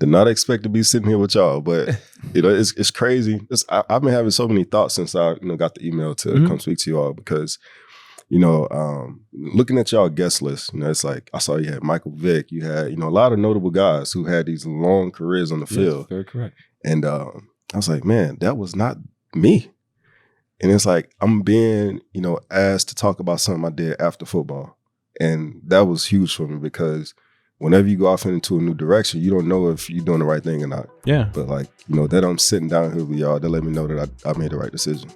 Did not expect to be sitting here with y'all, but it's crazy. I've been having so many thoughts since I got the email to come speak to you all because looking at y'all guest list, it's like I saw you had Michael Vick, you had a lot of notable guys who had these long careers on the field. Very correct. And I was like, man, that was not me. And it's like I'm being asked to talk about something I did after football, and that was huge for me because whenever you go off into a new direction, you don't know if you're doing the right thing or not. Yeah. But that I'm sitting down here with y'all, that let me know that I made the right decision.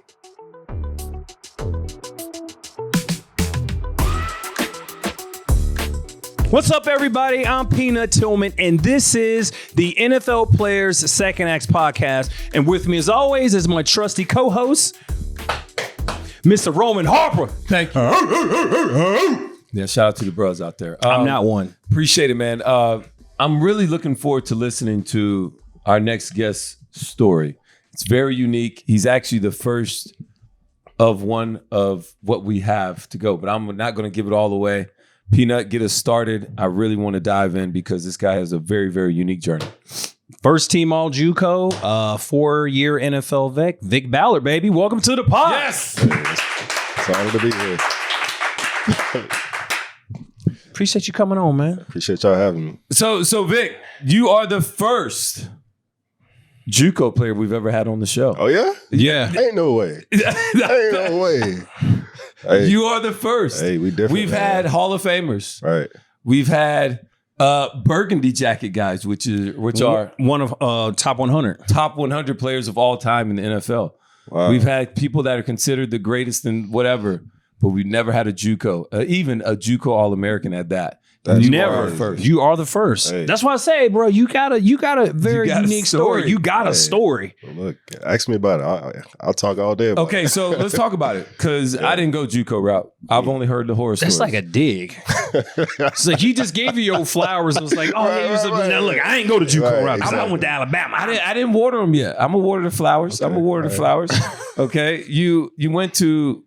What's up, everybody? I'm Peanut Tillman, and this is the NFL Players Second Acts podcast. And with me, as always, is my trusty co-host, Mr. Roman Harper. Thank you. Yeah, shout out to the bros out there. I'm not one. Appreciate it, man. I'm really looking forward to listening to our next guest's story. It's very unique. He's actually the first of one of what we have to go, but I'm not going to give it all away. Peanut, get us started. I really want to dive in because this guy has a very, very unique journey. First team all Juco, 4-year NFL vet, Vick Ballard, baby. Welcome to the pod. Yes. It's an honor to be here. Appreciate you coming on, man. Appreciate y'all having me. So Vic, you are the first Juco player we've ever had on the show. Oh, yeah? Yeah. Ain't no way. Ain't no way. Hey, you are the first. Hey, we different. We've had Hall of Famers. Right. We've had burgundy jacket guys, which are one of top 100 players of all time in the NFL. Wow. We've had people that are considered the greatest in whatever, but we've never had a Juco, even a Juco All-American at that. That's never wild. first. You are the first. Hey. That's why I say, bro, you got a very unique story. You got a story. Well, look, ask me about it. I'll talk all day about it. Okay, so let's talk about it because I didn't go Juco route. I've only heard the horror stories. That's like a dig. It's like he just gave you your flowers and was like, oh, yeah, now look, I ain't go to Juco route. Exactly. I went to Alabama. I didn't water them yet. I'm gonna water the flowers. Okay, I'm gonna water the flowers. Okay, you went to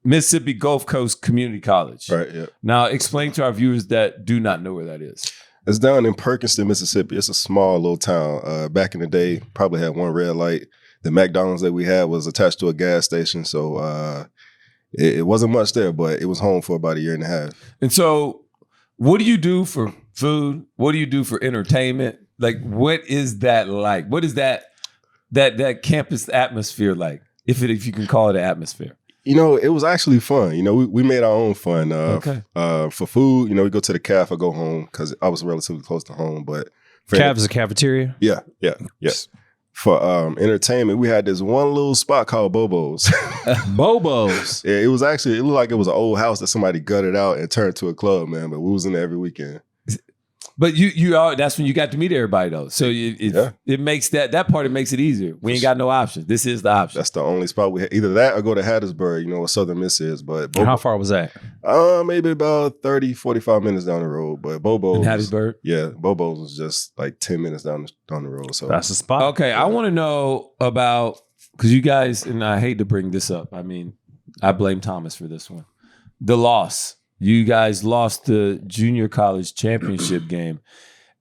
Mississippi Gulf Coast Community College. Right, yeah. Now, explain to our viewers that do not know where that is. It's down in Perkinston, Mississippi. It's a small little town. Back in the day, probably had one red light. The McDonald's that we had was attached to a gas station, so it wasn't much there, but it was home for about a year and a half. And so, what do you do for food? What do you do for entertainment? Like, what is that like? What is that campus atmosphere like? If you can call it an atmosphere. It was actually fun. We made our own fun. Okay. For food, we go to the caf or go home because I was relatively close to home. But Caf is a cafeteria? Yeah. For entertainment, we had this one little spot called Bobo's. Bobo's? Yeah, it looked like it was an old house that somebody gutted out and turned to a club, man. But we was in there every weekend. But that's when you got to meet everybody though. So it makes that part, it makes it easier. We ain't got no options. This is the option. That's the only spot we had. Either that or go to Hattiesburg, where Southern Miss is. But How far was that? Maybe about 30, 45 minutes down the road. But Bobo's. In Hattiesburg? Yeah, Bobo's was just like 10 minutes down the road. So that's the spot. Okay, I want to know about, because you guys, and I hate to bring this up. I mean, I blame Thomas for this one. The loss. You guys lost the junior college championship game.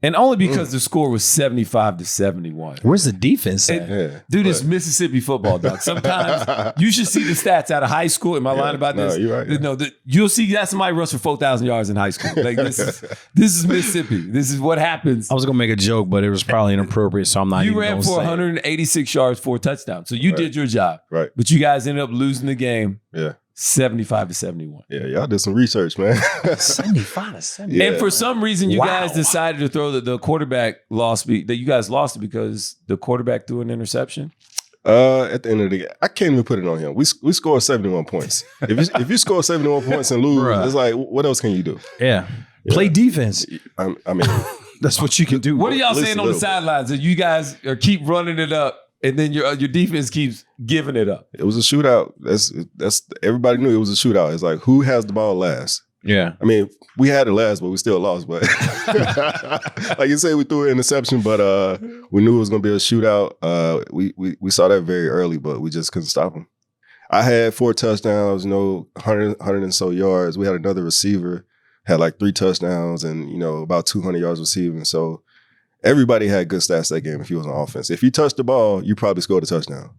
And only because the score was 75-71. Where's the defense at? Dude, it's Mississippi football, dog. Sometimes you should see the stats out of high school. Am I lying about this? No, you're right. No, you'll see that somebody rush for 4,000 yards in high school. Like this is Mississippi. This is what happens. I was gonna make a joke, but it was probably inappropriate, so I'm not even ran gonna for say 186 yards, 4 touchdowns. So you did your job. Right. But you guys ended up losing the game. Yeah. 75-71. Yeah, y'all did some research, man. 75-71. Yeah. And for some reason, you guys decided to throw the quarterback that you guys lost it because the quarterback threw an interception. At the end of the game, I can't even put it on him. We scored 71 points. If you score 71 points and lose, it's like, what else can you do? Yeah. Play defense. I mean, that's what you can do. What are y'all saying on the sidelines? That you guys keep running it up, and then your defense keeps giving it up. It was a shootout. That's everybody knew it was a shootout. It's like, who has the ball last? Yeah. I mean, we had it last, but we still lost. But like you say, we threw an interception, but we knew it was going to be a shootout. We saw that very early, but we just couldn't stop them. I had 4 touchdowns, 100 and so yards. We had another receiver, had like 3 touchdowns and, about 200 yards receiving. So everybody had good stats that game if he was on offense. If you touched the ball, you probably scored a touchdown.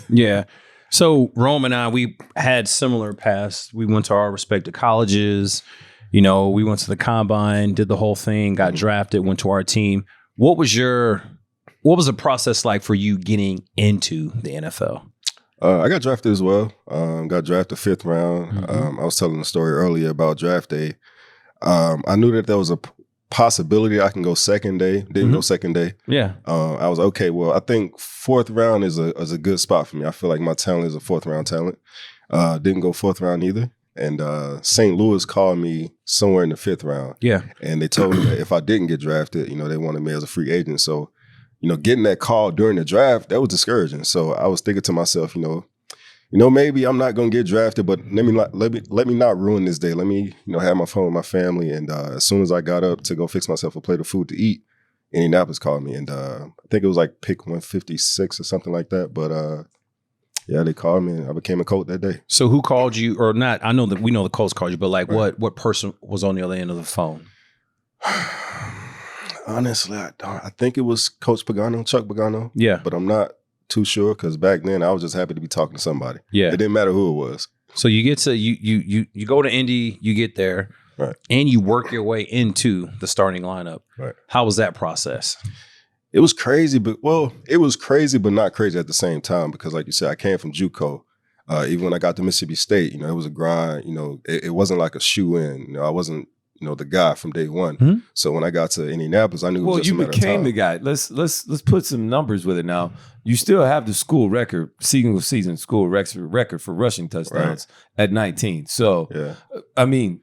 Yeah. So Rome and I, we had similar paths. We went to our respective colleges. You know, we went to the combine, did the whole thing, got drafted, went to our team. What was the process like for you getting into the NFL? I got drafted as well. Got drafted 5th round. I was telling the story earlier about draft day. I knew that there was a possibility I can go second day. Didn't go second day. Yeah. I was okay. Well, I think 4th round is a good spot for me. I feel like my talent is a 4th round talent. Didn't go 4th round either. And St. Louis called me somewhere in the 5th round. Yeah. And they told me that if I didn't get drafted, you know, they wanted me as a free agent. So, you know, getting that call during the draft, that was discouraging. So I was thinking to myself, you know, maybe I'm not gonna get drafted, but let me not ruin this day. Let me, you know, have my fun with my family. And as soon as I got up to go fix myself a plate of food to eat, Indianapolis called me, and I think it was like pick 156 or something like that. But yeah, they called me, and I became a Colt that day. So who called you, or not? I know that we know the Colts called you, but like, what person was on the other end of the phone? Honestly, I think it was Coach Pagano, Chuck Pagano. Yeah, but I'm not too sure because back then I was just happy to be talking to somebody. Yeah, it didn't matter who it was. So you get to you go to Indy, you get there, right, and you work your way into the starting lineup. Right. How was that process? It was crazy, but not crazy at the same time because, like you said, I came from Juco. Even when I got to Mississippi State, you know, it was a grind. You know, it wasn't like a shoe in. You know, I wasn't, you know, the guy from day one. Mm-hmm. So when I got to Indianapolis, I knew it was just a matter of time. Well, you became the guy. Let's put some numbers with it now. You still have the school record, single season school record for rushing touchdowns at 19. So, yeah. I mean,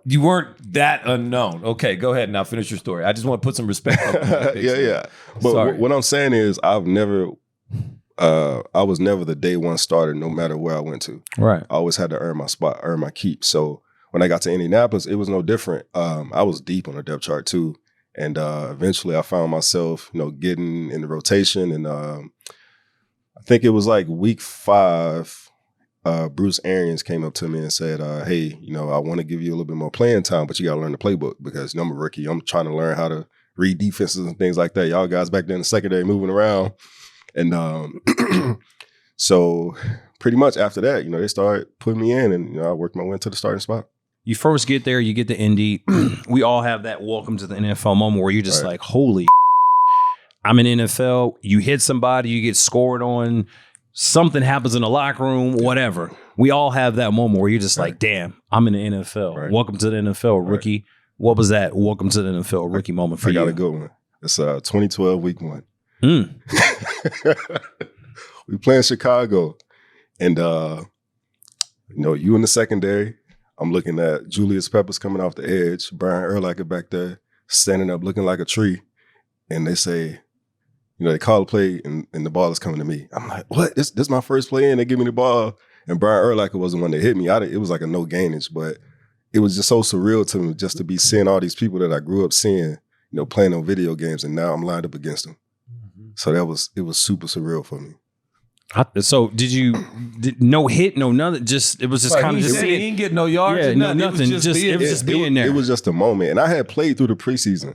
you weren't that unknown. Okay, go ahead now. Finish your story. I just want to put some respect on Yeah. But what I'm saying is I was never the day one starter no matter where I went to. Right. I always had to earn my spot, earn my keep. So when I got to Indianapolis, it was no different. I was deep on the depth chart too. And eventually I found myself, you know, getting in the rotation. And I think it was like week 5, Bruce Arians came up to me and said, hey, you know, I want to give you a little bit more playing time, but you got to learn the playbook because, you know, I'm a rookie. I'm trying to learn how to read defenses and things like that. Y'all guys back there in the secondary moving around. And so pretty much after that, you know, they started putting me in and, you know, I worked my way into the starting spot. You first get there, you get to Indy. We all have that welcome to the NFL moment where you're just like, holy, I'm in NFL. You hit somebody, you get scored on, something happens in the locker room, whatever. We all have that moment where you're just like, damn, I'm in the NFL. Right. Welcome to the NFL, rookie. What was that welcome to the NFL rookie moment for you? I got a good one. It's 2012 week 1. We play in Chicago. And, you know, you in the secondary. I'm looking at Julius Peppers coming off the edge, Brian Urlacher back there, standing up looking like a tree. And they say, you know, they call a play and the ball is coming to me. I'm like, what? This is my first play in. They give me the ball. And Brian Urlacher was the one that hit me. It was like a no gainage, but it was just so surreal to me just to be seeing all these people that I grew up seeing, you know, playing on video games. And now I'm lined up against them. Mm-hmm. So it was super surreal for me. So no hit, no nothing. It was just kind of just he didn't get no yards. Yeah, no nothing. It was just being there. It was just a moment, and I had played through the preseason.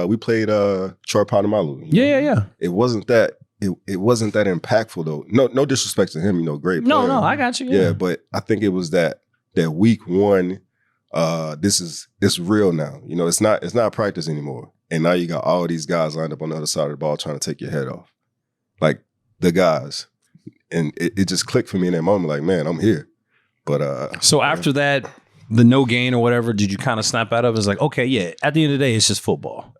We played Troy Polamalu. Yeah. It wasn't that. It wasn't that impactful though. No disrespect to him. You know, great player. No, I got you. Yeah, but I think it was that week 1. This is real now. You know, it's not practice anymore, and now you got all these guys lined up on the other side of the ball trying to take your head off, like the guys. And it just clicked for me in that moment, like, man, I'm here. But so after that, the no gain or whatever, did you kind of snap out of it? It's like, okay, yeah, at the end of the day, it's just football.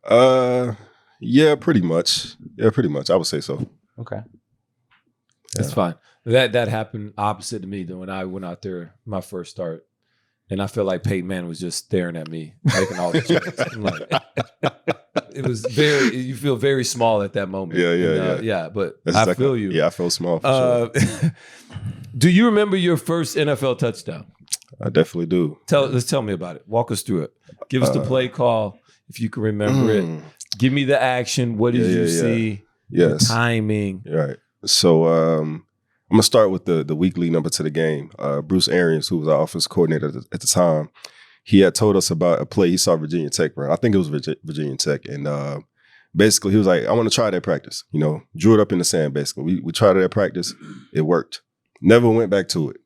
Yeah, pretty much. I would say so. Okay. That's fine. That happened opposite to me though when I went out there my first start. And I felt like Peyton Manning was just staring at me, making all the checks. I'm like, it was you feel very small at that moment. Yeah, but I feel you. Yeah, I felt small for sure. Do you remember your first NFL touchdown? I definitely do. Tell me about it. Walk us through it. Give us the play call, if you can remember it. Give me the action. What did you see? Yes. The timing. Right. So I'm going to start with the weekly number to the game. Bruce Arians, who was our offensive coordinator at the time, he had told us about a play he saw Virginia Tech run. I think it was Virginia Tech. And basically he was like, I want to try that practice. You know, drew it up in the sand. Basically, we tried it at practice. It worked. Never went back to it.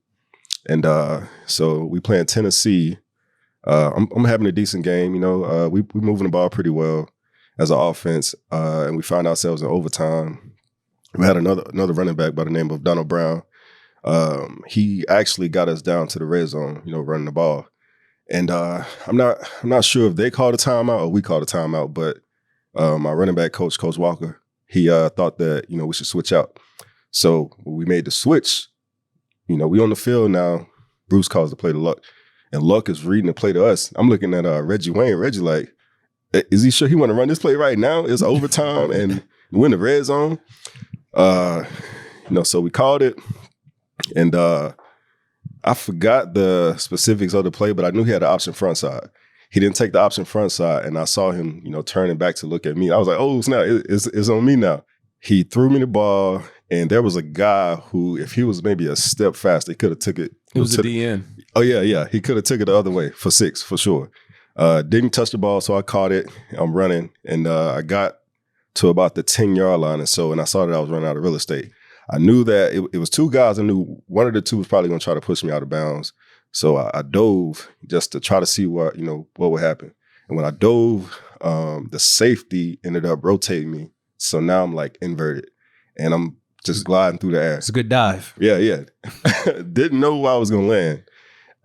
And so we playing Tennessee. I'm having a decent game. You know, we moving the ball pretty well as an offense, and we find ourselves in overtime. We had another running back by the name of Donald Brown. He actually got us down to the red zone, you know, running the ball. And I'm not sure if they called a timeout or we called a timeout, but my running back coach, Coach Walker, he thought that, you know, we should switch out. So when we made the switch, you know, we on the field now. Bruce calls the play to Luck, and Luck is reading the play to us. I'm looking at Reggie Wayne. Reggie like, is he sure he want to run this play right now? It's overtime and we're in the red zone. You know, so we called it, and I forgot the specifics of the play, but I knew he had an option front side. He didn't take the option front side, and I saw him, you know, turning back to look at me. I was like, oh, snap, it's on me now. He threw me the ball, and there was a guy who, if he was maybe a step faster, he could have took it. It was a DN. Oh, yeah. He could have took it the other way for 6, for sure. Didn't touch the ball, so I caught it. I'm running, and I got to about the 10-yard line and so, and I saw that I was running out of real estate. I knew that it was 2 guys. I knew one of the 2 was probably going to try to push me out of bounds. So I dove just to try to see what would happen. And when I dove, the safety ended up rotating me. So now I'm like inverted, and I'm just gliding through the air. It's a good dive. Yeah. Didn't know where I was going to land.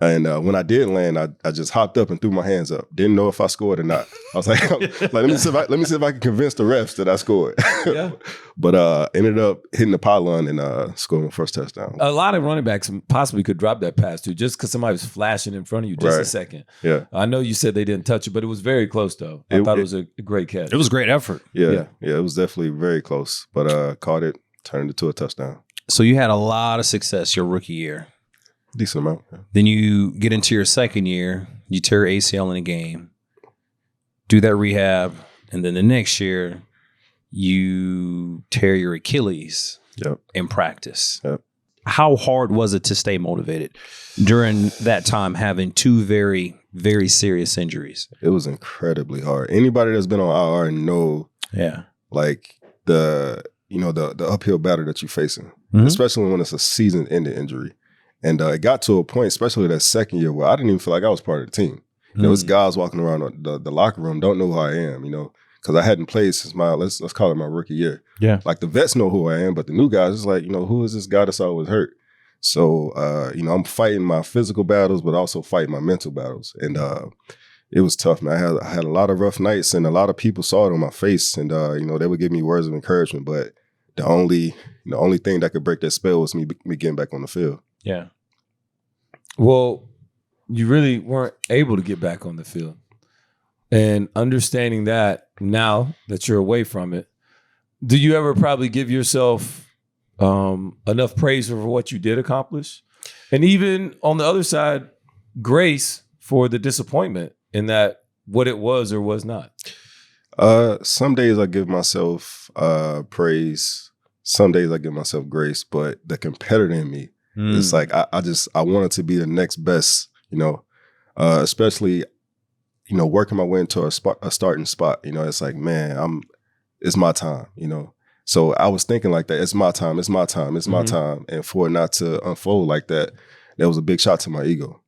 And when I did land, I just hopped up and threw my hands up. Didn't know if I scored or not. I was like, let me see if I can convince the refs that I scored. Yeah. But ended up hitting the pylon and scoring my first touchdown. A lot of running backs possibly could drop that pass too, just because somebody was flashing in front of you just a second. Yeah. I know you said they didn't touch it, but it was very close though. I thought it was a great catch. It was a great effort. Yeah, it was definitely very close. But caught it, turned it to a touchdown. So you had a lot of success your rookie year. Decent amount. Yeah. Then you get into your second year, you tear ACL in a game, do that rehab, and then the next year you tear your Achilles in practice. Yep. How hard was it to stay motivated during that time, having 2 very, very serious injuries? It was incredibly hard. Anybody that's been on IR know, like the uphill battle that you're facing, especially when it's a season-ending injury. And it got to a point, especially that second year, where I didn't even feel like I was part of the team. You know, it's guys walking around the locker room, don't know who I am, you know, because I hadn't played since my, let's call it my rookie year. Yeah. Like the vets know who I am, but the new guys, it's like, you know, who is this guy that's always hurt? So, you know, I'm fighting my physical battles, but also fighting my mental battles. And it was tough, man. I had a lot of rough nights, and a lot of people saw it on my face, and, you know, they would give me words of encouragement, but the only thing that could break that spell was me getting back on the field. Yeah. Well, you really weren't able to get back on the field. And understanding that now that you're away from it, do you ever probably give yourself enough praise for what you did accomplish? And even on the other side, grace for the disappointment in that what it was or was not? Some days I give myself praise. Some days I give myself grace, but the competitor in me, it's like I wanted to be the next best, you know, especially, you know, working my way into a starting spot. You know, it's like, man, it's my time, you know. So I was thinking like that. It's my time. It's my time. It's my time. And for it not to unfold like that, that was a big shot to my ego.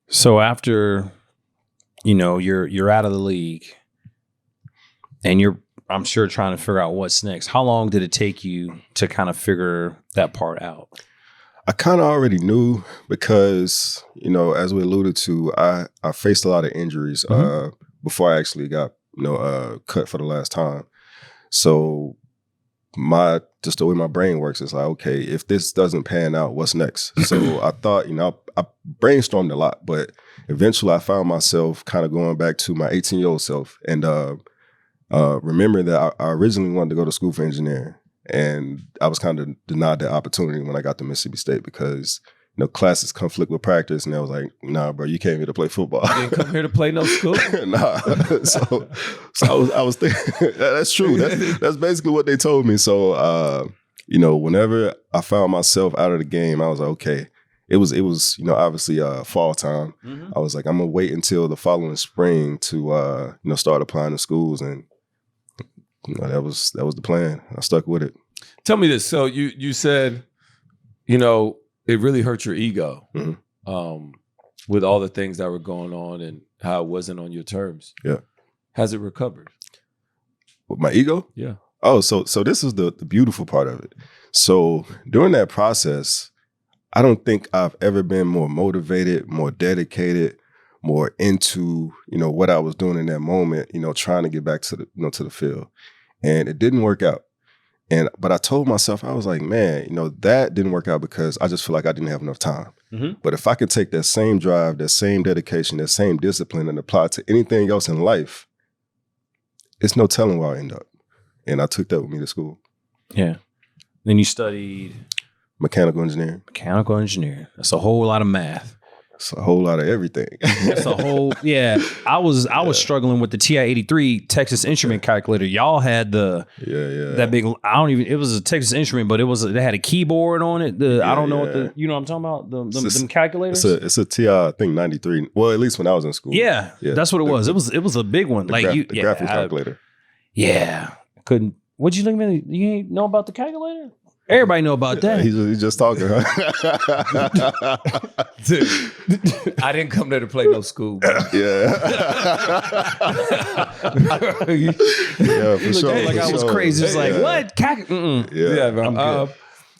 So after, you know, you're out of the league, and you're, I'm sure, trying to figure out what's next. How long did it take you to kind of figure that part out? I kind of already knew because, you know, as we alluded to, I faced a lot of injuries before I actually got, you know, cut for the last time. So just the way my brain works is like, okay, if this doesn't pan out, what's next? So I thought, you know, I brainstormed a lot, but eventually I found myself kind of going back to my 18-year-old self and remembering that I originally wanted to go to school for engineering. And I was kind of denied that opportunity when I got to Mississippi State because, you know, classes conflict with practice. And I was like, nah, bro, you came here to play football. You didn't come here to play no school? Nah. So I was thinking, that's true. That's basically what they told me. So, you know, whenever I found myself out of the game, I was like, okay. It was, you know, obviously fall time. I was like, I'm going to wait until the following spring to, you know, start applying to schools. And that was the plan. I stuck with it. Tell me this. So you said, it really hurt your ego with all the things that were going on and how it wasn't on your terms. Yeah. Has it recovered? With my ego? Yeah. Oh, so this is the beautiful part of it. So during that process, I don't think I've ever been more motivated, more dedicated, more into, what I was doing in that moment, trying to get back to the, to the field. And it didn't work out. But I told myself, I was like, man, that didn't work out because I just feel like I didn't have enough time. Mm-hmm. But if I could take that same drive, that same dedication, that same discipline and apply it to anything else in life, it's no telling where I end up. And I took that with me to school. Yeah. Then you studied? Mechanical engineering. Mechanical engineering. That's a whole lot of math. It's a whole lot of everything. That's a whole, yeah. I was struggling with the TI-83 Texas Instrument calculator. Y'all had that big, it was a Texas Instrument, but they had a keyboard on it. I don't know what what I'm talking about? Them calculators? It's a TI, I think 93. Well, at least when I was in school. Yeah. That's what it was. It was a big one. The graphic calculator. Yeah. What'd you think, man? You ain't know about the calculator? Everybody know about that. He's just talking, huh? Dude, I didn't come there to play no school. Bro. Yeah. For sure. Like I was crazy. It's like, what? Yeah, bro.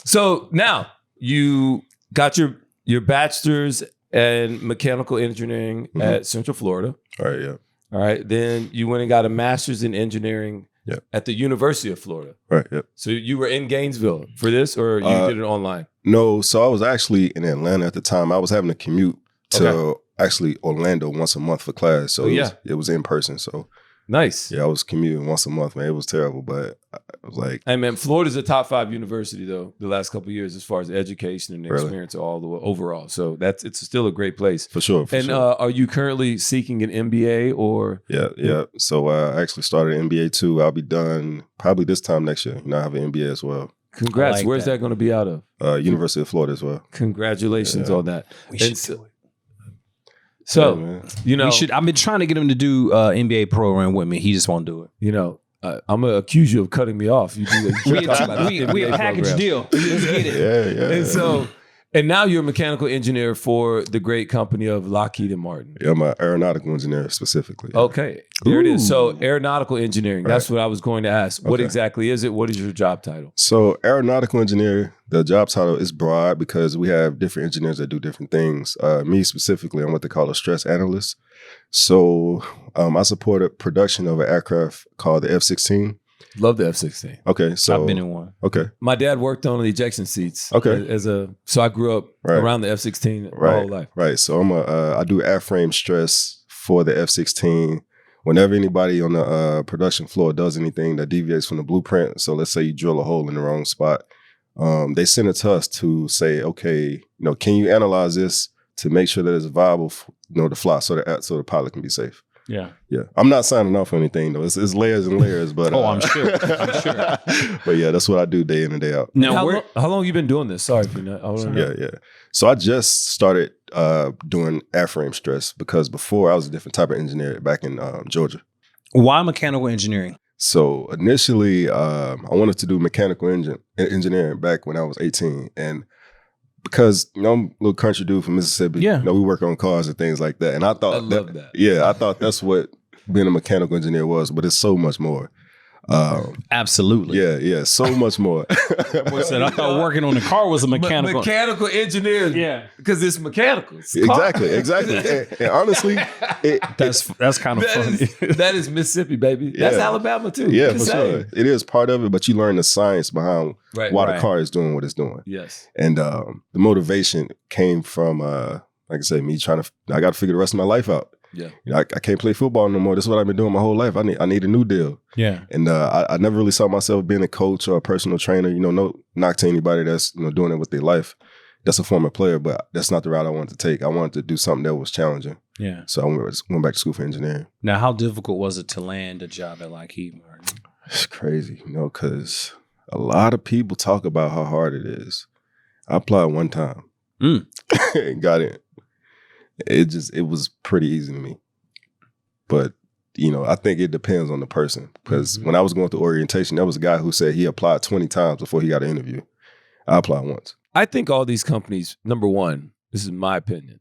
So now you got your bachelor's in mechanical engineering at Central Florida. All right, yeah. All right. Then you went and got a master's in engineering at the University of Florida. Right, yep. So you were in Gainesville for this, or you did it online? No, so I was actually in Atlanta at the time. I was having to commute to actually Orlando once a month for class. So it was in person. So nice. Yeah, I was commuting once a month, man. It was terrible, but I was like, hey man, Florida's a top 5 university though the last couple of years as far as education and experience all the way overall. So it's still a great place for sure. Are you currently seeking an MBA or? Yeah. So I actually started an MBA too. I'll be done probably this time next year. I have an MBA as well. Congrats. Where's that going to be out of? University of Florida as well. Congratulations on that. We should do it. So, I've been trying to get him to do MBA program with me. He just won't do it. I'm going to accuse you of cutting me off. We a package deal. Let's get it. Yeah. And now you're a mechanical engineer for the great company of Lockheed and Martin. Yeah, I'm an aeronautical engineer specifically. Yeah. Okay, there it is. So aeronautical engineering, that's what I was going to ask. What exactly is it? What is your job title? So aeronautical engineer, the job title is broad because we have different engineers that do different things. Me specifically, I'm what they call a stress analyst. So I supported production of an aircraft called the F-16. Love the F-16. Okay, so I've been in one. Okay, my dad worked on the ejection seats. Okay, so I grew up around the F-16 my whole life. Right. So I do airframe stress for the F-16. Whenever anybody on the production floor does anything that deviates from the blueprint, so let's say you drill a hole in the wrong spot, they send it to us to say, okay, can you analyze this to make sure that it's viable, to fly, so the pilot can be safe. Yeah. I'm not signing off on anything though. It's layers and layers, but I'm sure. But yeah, that's what I do day in and day out. Now, how long have you been doing this? Sorry if you're not. Yeah. So I just started doing airframe stress because before I was a different type of engineer back in Georgia. Why mechanical engineering? So initially, I wanted to do mechanical engineering back when I was 18, and because I'm a little country dude from Mississippi. Yeah. We work on cars and things like that. And I thought I love that. Yeah, I thought that's what being a mechanical engineer was, but it's so much more. Absolutely. Yeah, so much more. I thought working on the car was a mechanical. Mechanical engineer. Yeah. Because it's mechanical. It's Exactly. and honestly, that's kind of funny. That is Mississippi, baby. That's Alabama too. Yeah, for sure. It is part of it, but you learn the science behind why the car is doing what it's doing. Yes. And the motivation came from, like I said, me I got to figure the rest of my life out. Yeah, I can't play football no more. This is what I've been doing my whole life. I need a new deal. Yeah, and I never really saw myself being a coach or a personal trainer. No knock to anybody that's doing it with their life. That's a former player, but that's not the route I wanted to take. I wanted to do something that was challenging. Yeah, so I went back to school for engineering. Now, how difficult was it to land a job at Lockheed? It's crazy, because a lot of people talk about how hard it is. I applied one time and got in. It was pretty easy to me. But I think it depends on the person. Because when I was going through orientation, there was a guy who said he applied 20 times before he got an interview. I applied once. I think all these companies, number one, this is my opinion,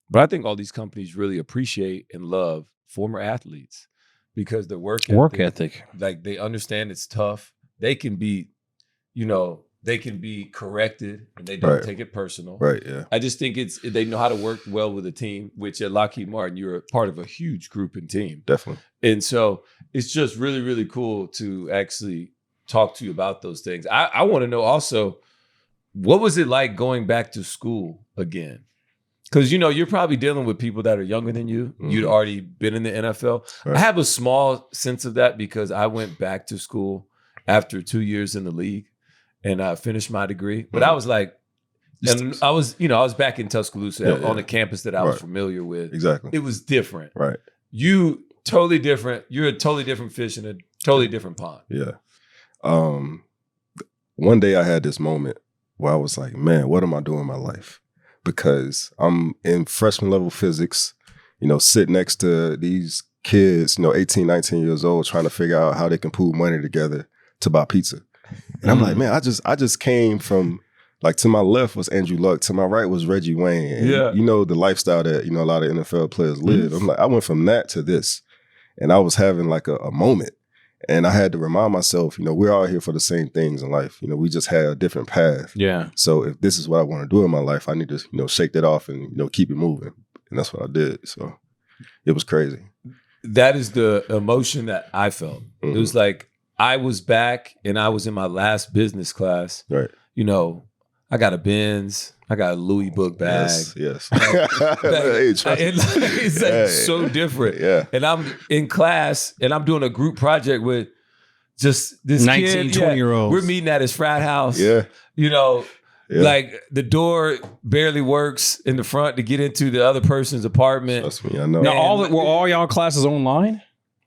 but I think all these companies really appreciate and love former athletes because their work ethic, like they understand it's tough. They can be, they can be corrected and they don't take it personal. Right, yeah. I just think they know how to work well with a team, which at Lockheed Martin, you're a part of a huge group and team. Definitely. And so it's just really, really cool to actually talk to you about those things. I want to know also, what was it like going back to school again? Because, you're probably dealing with people that are younger than you. Mm-hmm. You'd already been in the NFL. Right. I have a small sense of that because I went back to school after 2 years in the league. And I finished my degree, but I was like, and I was back in Tuscaloosa on a campus that I was familiar with. Exactly. It was different. Right. You totally different. You're a totally different fish in a totally different pond. Yeah. One day I had this moment where I was like, man, what am I doing in my life? Because I'm in freshman level physics, sit next to these kids, 18, 19 years old, trying to figure out how they can pool money together to buy pizza. And I'm like, man, I just came from, like, to my left was Andrew Luck, to my right was Reggie Wayne. And, the lifestyle that, a lot of NFL players live. I'm like, I went from that to this. And I was having like a moment. And I had to remind myself, we're all here for the same things in life. We just had a different path. Yeah. So if this is what I want to do in my life, I need to, shake that off and, keep it moving. And that's what I did. So it was crazy. That is the emotion that I felt. Mm-hmm. It was like, I was back and I was in my last business class. Right. I got a Benz. I got a Louis book bag. Yes. It's like so different. Yeah. And I'm in class and I'm doing a group project with just this 19, 20-year-olds. We're meeting at his frat house. Yeah. Like the door barely works in the front to get into the other person's apartment. Trust me, I know. Now, were all y'all classes online?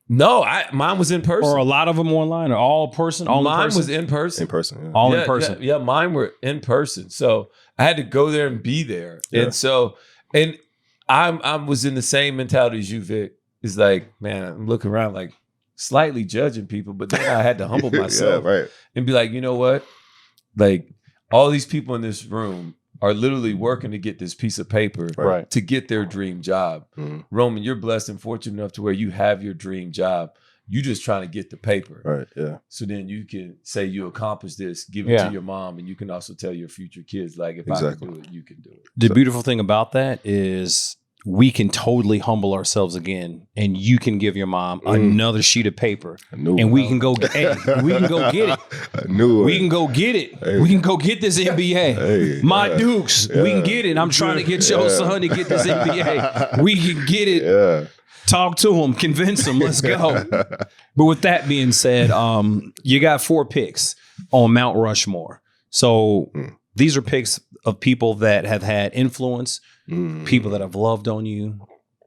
No, mine was in person. Or a lot of them online, or all person? Mine was in person. In person, yeah. All in person. Yeah, mine were in person. So I had to go there and be there. Yeah. And I was in the same mentality as you, Vic. It's like, man, I'm looking around like slightly judging people, but then I had to humble myself and be like, you know what? Like all these people in this room are literally working to get this piece of paper to get their dream job. Mm-hmm. Roman, you're blessed and fortunate enough to where you have your dream job. You just trying to get the paper. Right, yeah. So then you can say you accomplished this, give it to your mom, and you can also tell your future kids, like, if I can do it, you can do it. The beautiful thing about that is we can totally humble ourselves again, and you can give your mom another sheet of paper, and we can go. We can go get it. We can go get it. Hey. We can go get this NBA. My Dukes. We can get it. I'm trying to get your son to get this NBA. We can get it. Yeah. Talk to him. Convince him. Let's go. But with that being said, you got 4 picks on Mount Rushmore. So these are picks of people that have had influence, people that have loved on you,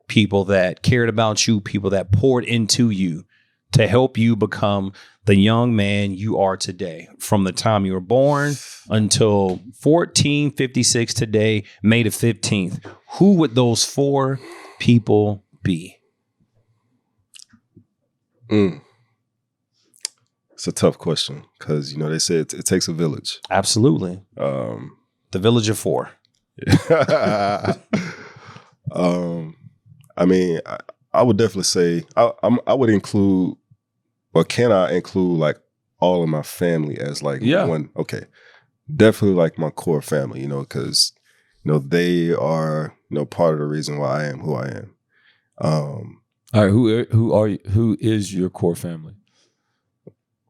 people that cared about you, people that poured into you to help you become the young man you are today. From the time you were born until 1456 today, May the 15th. Who would those 4 people be? It's a tough question because, they say it takes a village. Absolutely. The village of 4. I mean, I would definitely say I would include, or can I include like all of my family as like one? Okay, definitely like my core family, because they are part of the reason why I am who I am. All right, who are you? Who is your core family?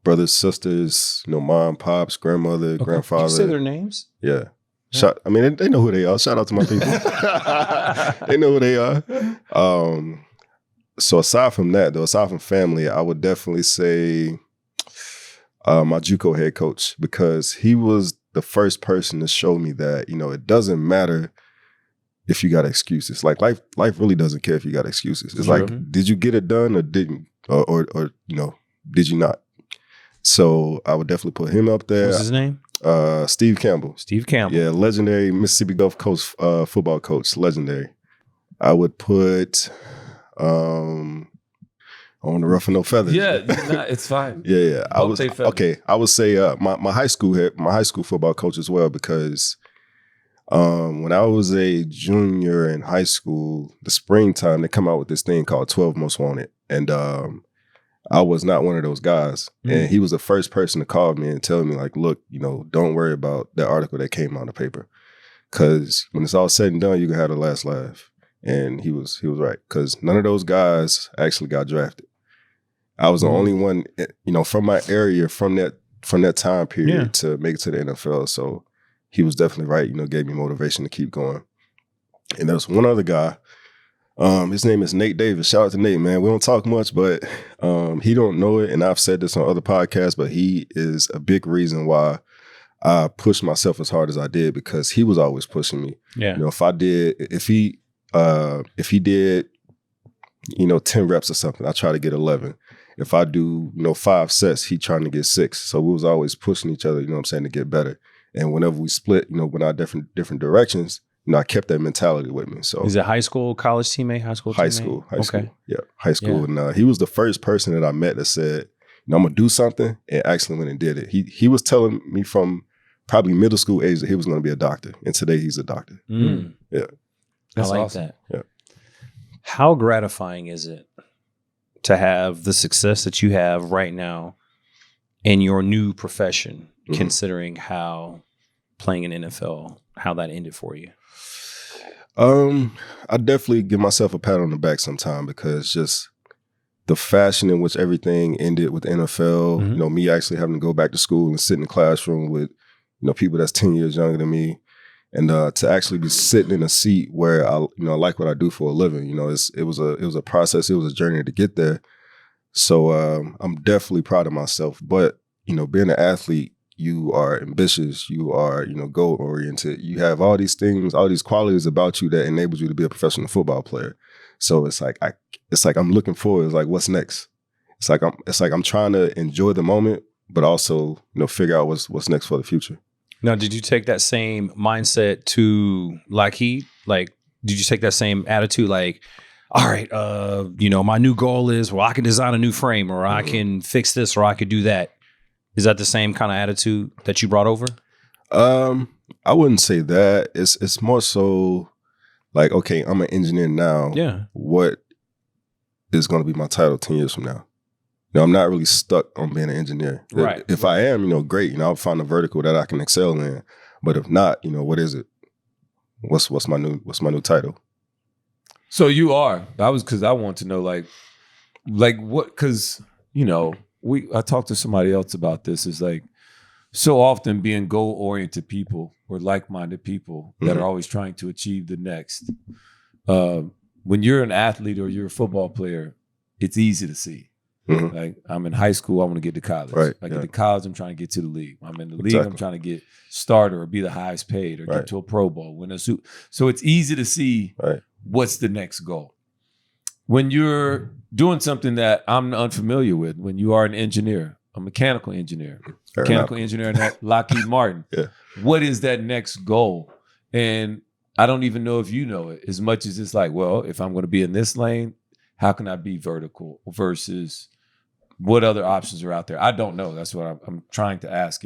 Brothers, sisters, mom, pops, grandmother, grandfather. Did you say their names? Yeah. They know who they are. Shout out to my people. They know who they are. So aside from that, though, aside from family, I would definitely say my Juco head coach, because he was the first person to show me that, it doesn't matter if you got excuses. Like life really doesn't care if you got excuses. It's like, did you get it done or didn't, or did you not? So I would definitely put him up there. What's his name? Steve Campbell. Steve Campbell. Yeah, legendary Mississippi Gulf Coast football coach. Legendary. I would put I don't want to ruffle no feathers. Yeah, it's fine. Yeah. I Both was they feathers. okay. I would say my high school football coach as well, because when I was a junior in high school, the springtime, they come out with this thing called 12 Most Wanted. And I was not one of those guys. And he was the first person to call me and tell me, like, look, don't worry about that article that came out in the paper. Because when it's all said and done, you can have the last laugh. And he was right. Because none of those guys actually got drafted. I was the only one, from my area, from that time period to make it to the NFL. So he was definitely right, gave me motivation to keep going. And there was one other guy. His name is Nate Davis. Shout out to Nate, man. We don't talk much, but he don't know it. And I've said this on other podcasts, but he is a big reason why I pushed myself as hard as I did, because he was always pushing me. Yeah. If he did, 10 reps or something, I try to get 11. If I do, 5 sets, he trying to get 6. So we was always pushing each other, to get better. And whenever we split, went our different directions, I kept that mentality with me. So is it high school, college teammate, high school teammate? High school. Yeah, high school. Yeah. And he was the first person that I met that said, I'm going to do something, and actually went and did it. He was telling me from probably middle school age that he was going to be a doctor. And today he's a doctor. Yeah. That's like awesome. That. Yeah. How gratifying is it to have the success that you have right now in your new profession, considering how playing in NFL, how that ended for you? I definitely give myself a pat on the back sometime, because just the fashion in which everything ended with the NFL, me actually having to go back to school and sit in the classroom with, people that's 10 years younger than me, and to actually be sitting in a seat where I like what I do for a living. It was a process, it was a journey to get there. So I'm definitely proud of myself. But being an athlete, you are ambitious, you are, goal oriented. You have all these things, all these qualities about you that enables you to be a professional football player. So it's like I'm looking forward. It's like, what's next? It's like I'm trying to enjoy the moment, but also, figure out what's next for the future. Now, did you take that same mindset to Lockheed? Like, did you take that same attitude? Like, all right, my new goal is, well, I can design a new frame, or I can fix this, or I could do that. Is that the same kind of attitude that you brought over? I wouldn't say that. It's more so like, okay, I'm an engineer now. Yeah. What is going to be my title 10 years from now? I'm not really stuck on being an engineer. Right. If I am, great. I'll find a vertical that I can excel in. But if not, what is it? What's my new title? So you are. Because I want to know, like what? Because I talked to somebody else about this. Is like, so often being goal-oriented people or like-minded people that are always trying to achieve the next. When you're an athlete or you're a football player, it's easy to see. Like, I'm in high school, I want to get to college. Right, I get to college, I'm trying to get to the league. I'm in the league, I'm trying to get starter or be the highest paid or get to a Pro Bowl, win a suit. So it's easy to see what's the next goal. When you're doing something that I'm unfamiliar with, when you are an engineer, a mechanical engineer at Lockheed Martin, what is that next goal? And I don't even know if you know it, as much as it's like, well, if I'm going to be in this lane, how can I be vertical versus what other options are out there? I don't know. That's what I'm trying to ask.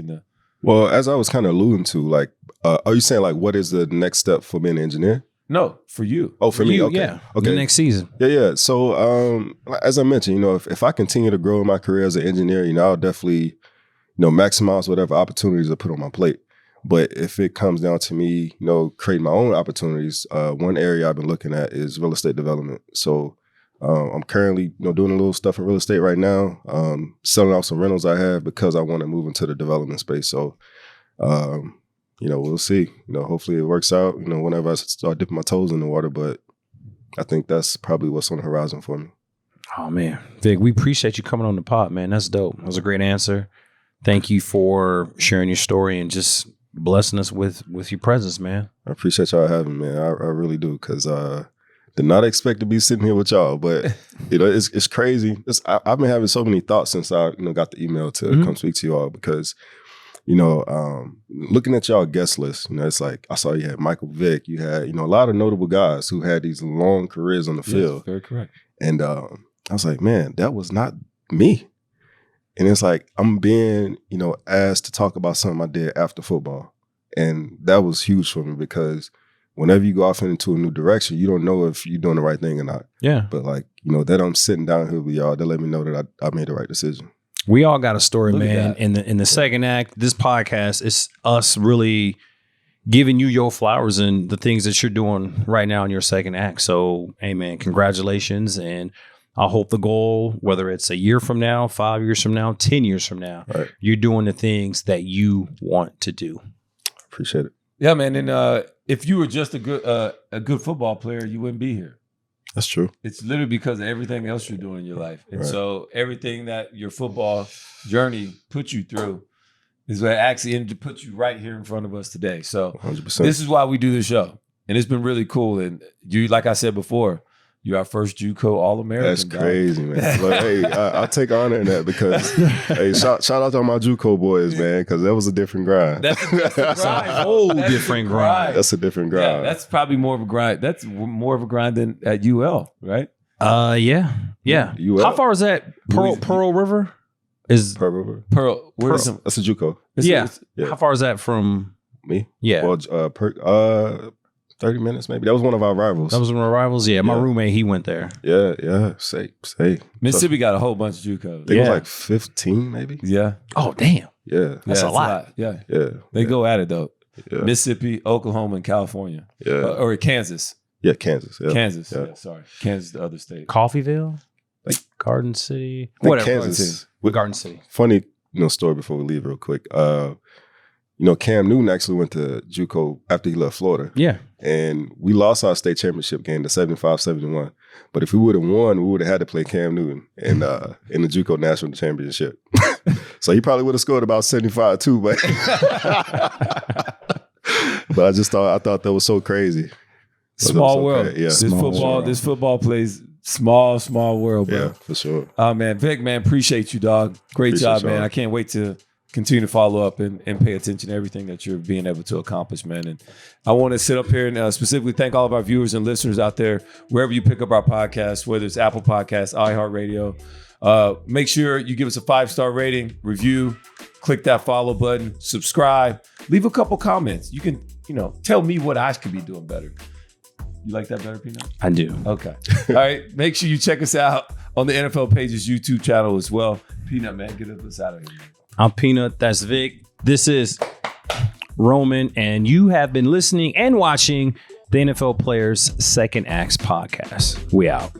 Well, as I was kind of alluding to, like, are you saying, like, what is the next step for being an engineer? No, for you. Oh, for me? Okay. Yeah. Okay. The next season. Yeah. So, as I mentioned, if I continue to grow in my career as an engineer, I'll definitely, maximize whatever opportunities I put on my plate. But if it comes down to me, creating my own opportunities, one area I've been looking at is real estate development. So, I'm currently, doing a little stuff in real estate right now, selling off some rentals I have because I want to move into the development space. So, we'll see. Hopefully it works out, whenever I start dipping my toes in the water. But I think that's probably what's on the horizon for me. Oh, man. Vic, we appreciate you coming on the pod, man. That's dope. That was a great answer. Thank you for sharing your story and just blessing us with your presence, man. I appreciate y'all having me, man. I really do, because did not expect to be sitting here with y'all, but it's crazy. I've been having so many thoughts since I got the email to come speak to you all, because looking at y'all guest list, it's like I saw you had Michael Vick, you had a lot of notable guys who had these long careers on the field. Yes, very correct. And I was like, man, that was not me. And it's like, I'm being, asked to talk about something I did after football. And that was huge for me because whenever you go off into a new direction, you don't know if you're doing the right thing or not. Yeah. But that I'm sitting down here with y'all, they let me know that I made the right decision. We all got a story, Look at man. that. In the second act, this podcast is us really giving you your flowers and the things that you're doing right now in your second act. So, hey, man, congratulations. And I hope the goal, whether it's a year from now, 5 years from now, 10 years from now, Right. you're doing the things that you want to do. Appreciate it. Yeah, man. And if you were just a good football player, you wouldn't be here. That's true. It's literally because of everything else you're doing in your life. And Right. so everything that your football journey put you through is what actually put you right here in front of us today. So 100%. this is why we do this show. And it's been really cool. And you, like I said before, you're our first Juco All-American. That's dog. crazy, man. But hey, I'll take honor in that because hey, shout out to my Juco boys, man, because that was a different grind. That's a a whole different grind. That's a different grind. Yeah, that's probably more of a grind. That's more of a grind than at UL, right? Yeah. UL? How far is that? Pearl River is Per river. Pearl. Where is That's a Juco. yeah. Yeah. How far is that from? Me? Yeah. Well, 30 minutes maybe. That was one of our rivals. That was one of our rivals. Yeah, my Yeah. roommate, he went there. Yeah. Say. Mississippi got a whole bunch of Jucos. I think it Yeah. was like 15 maybe. Yeah. Oh, damn. Yeah. That's Yeah, a it's lot. Yeah. Yeah. They go at it though. Yeah. Mississippi, Oklahoma, and California. Yeah. Or Kansas. Yeah, Kansas. Yeah. Kansas. Yeah. Yeah, sorry. Kansas, the other state. Coffeeville? Like- Garden City? I think Whatever. Kansas. Garden City. Funny, story before we leave real quick. Cam Newton actually went to Juco after he left Florida. Yeah. And we lost our state championship game to 75-71. But if we would have won, we would have had to play Cam Newton in the Juco National Championship. So he probably would have scored about 75 too, but but I thought that was so crazy. Small world. Yeah. This football plays small world, bro. Yeah, for sure. Oh man, Vic, man, appreciate you, dog. Great Appreciate job, man. y'all. I can't wait to continue to follow up and pay attention to everything that you're being able to accomplish, man. And I want to sit up here and specifically thank all of our viewers and listeners out there, wherever you pick up our podcast, whether it's Apple Podcasts, iHeartRadio. Make sure you give us a 5-star rating, review, click that follow button, subscribe, leave a couple comments. You can, tell me what I could be doing better. You like that better, Peanut? I do. Okay. All right. Make sure you check us out on the NFL Pages YouTube channel as well. Peanut, man, get us out of here, man. I'm Peanut. That's Vic. This is Roman, and you have been listening and watching the NFL Players Second Acts podcast. We out.